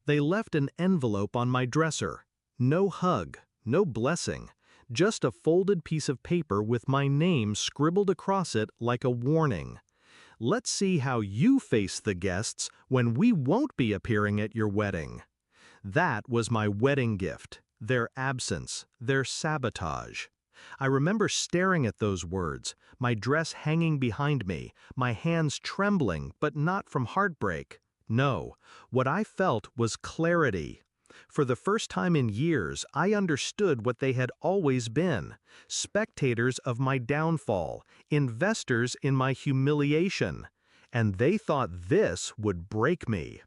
They left an envelope on my dresser. No hug, no blessing, just a folded piece of paper with my name scribbled across it like a warning. Let's see how you face the guests when we won't be appearing at your wedding. That was my wedding gift, their absence, their sabotage. I remember staring at those words, my dress hanging behind me, my hands trembling, but not from heartbreak. No, what I felt was clarity. For the first time in years, I understood what they had always been, spectators of my downfall, investors in my humiliation. And they thought this would break me.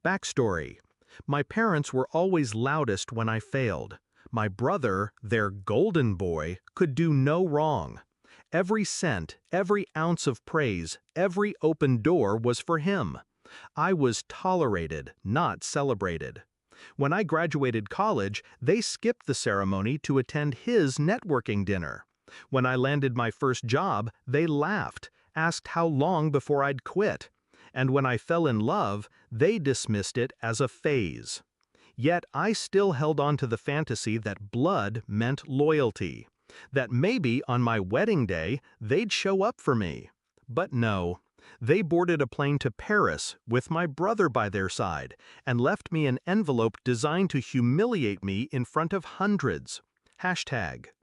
Backstory. My parents were always loudest when I failed. My brother, their golden boy, could do no wrong. Every cent, every ounce of praise, every open door was for him. I was tolerated, not celebrated. When I graduated college, they skipped the ceremony to attend his networking dinner. When I landed my first job, they laughed, asked how long before I'd quit. And when I fell in love, they dismissed it as a phase. Yet I still held on to the fantasy that blood meant loyalty, that maybe on my wedding day they'd show up for me. But no, they boarded a plane to Paris with my brother by their side and left me an envelope designed to humiliate me in front of hundreds.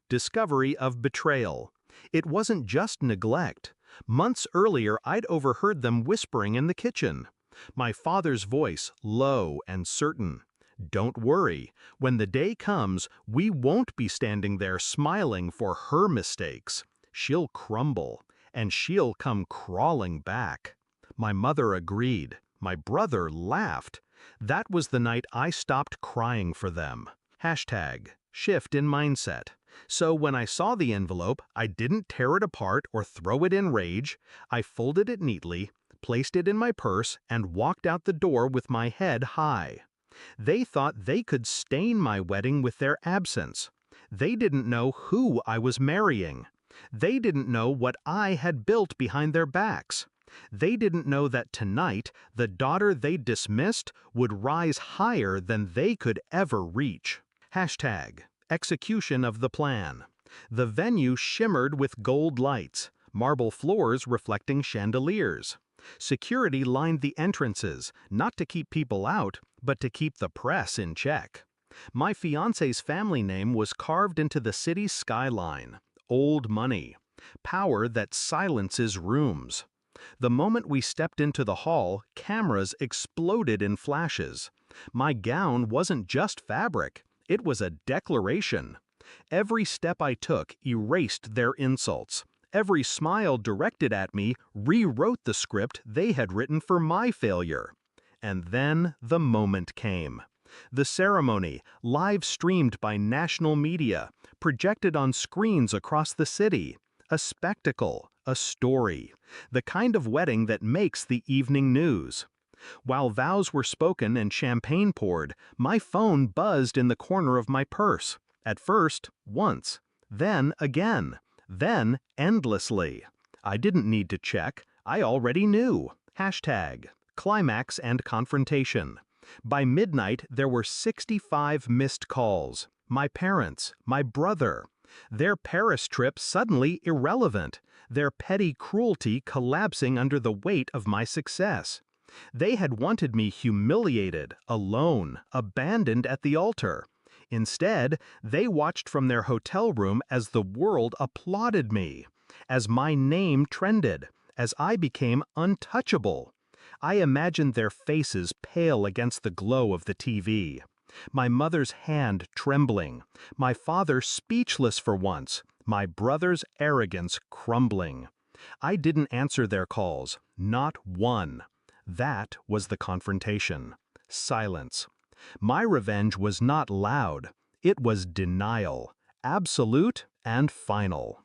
Discovery of betrayal. It wasn't just neglect. Months earlier, I'd overheard them whispering in the kitchen. My father's voice, low and certain. Don't worry, when the day comes, we won't be standing there smiling for her mistakes. She'll crumble, and she'll come crawling back. My mother agreed. My brother laughed. That was the night I stopped crying for them. Shift in mindset. So when I saw the envelope, I didn't tear it apart or throw it in rage. I folded it neatly, placed it in my purse, and walked out the door with my head high. They thought they could stain my wedding with their absence. They didn't know who I was marrying. They didn't know what I had built behind their backs. They didn't know that tonight, the daughter they dismissed would rise higher than they could ever reach. Execution of the plan. The venue shimmered with gold lights, marble floors reflecting chandeliers. Security lined the entrances, not to keep people out, but to keep the press in check. My fiancé's family name was carved into the city's skyline. Old money. Power that silences rooms. The moment we stepped into the hall, cameras exploded in flashes. My gown wasn't just fabric. It was a declaration. Every step I took erased their insults. Every smile directed at me rewrote the script they had written for my failure. And then the moment came. The ceremony, live streamed by national media, projected on screens across the city. A spectacle, a story, the kind of wedding that makes the evening news. While vows were spoken and champagne poured, my phone buzzed in the corner of my purse. At first, once, then again, then endlessly. I didn't need to check, I already knew. Climax and confrontation. By midnight, there were 65 missed calls. My parents, my brother. Their Paris trip suddenly irrelevant, their petty cruelty collapsing under the weight of my success. They had wanted me humiliated, alone, abandoned at the altar. Instead, they watched from their hotel room as the world applauded me, as my name trended, as I became untouchable. I imagined their faces pale against the glow of the TV. My mother's hand trembling, my father speechless for once, my brother's arrogance crumbling. I didn't answer their calls, not one. That was the confrontation. Silence. My revenge was not loud. It was denial. Absolute and final.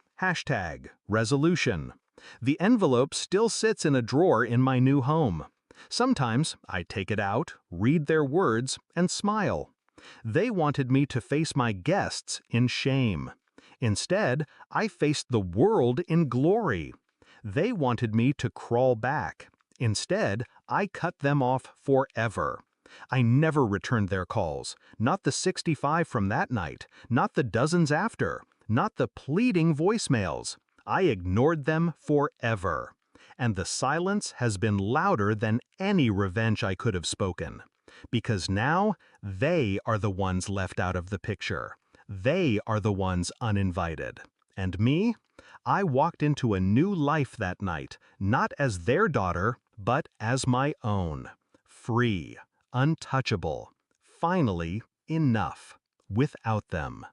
Resolution. The envelope still sits in a drawer in my new home. Sometimes I take it out, read their words, and smile. They wanted me to face my guests in shame. Instead, I faced the world in glory. They wanted me to crawl back. Instead, I cut them off forever. I never returned their calls, not the 65 from that night, not the dozens after, not the pleading voicemails. I ignored them forever. And the silence has been louder than any revenge I could have spoken. Because now, they are the ones left out of the picture. They are the ones uninvited. And me? I walked into a new life that night, not as their daughter, but as my own. Free, untouchable, finally enough, without them.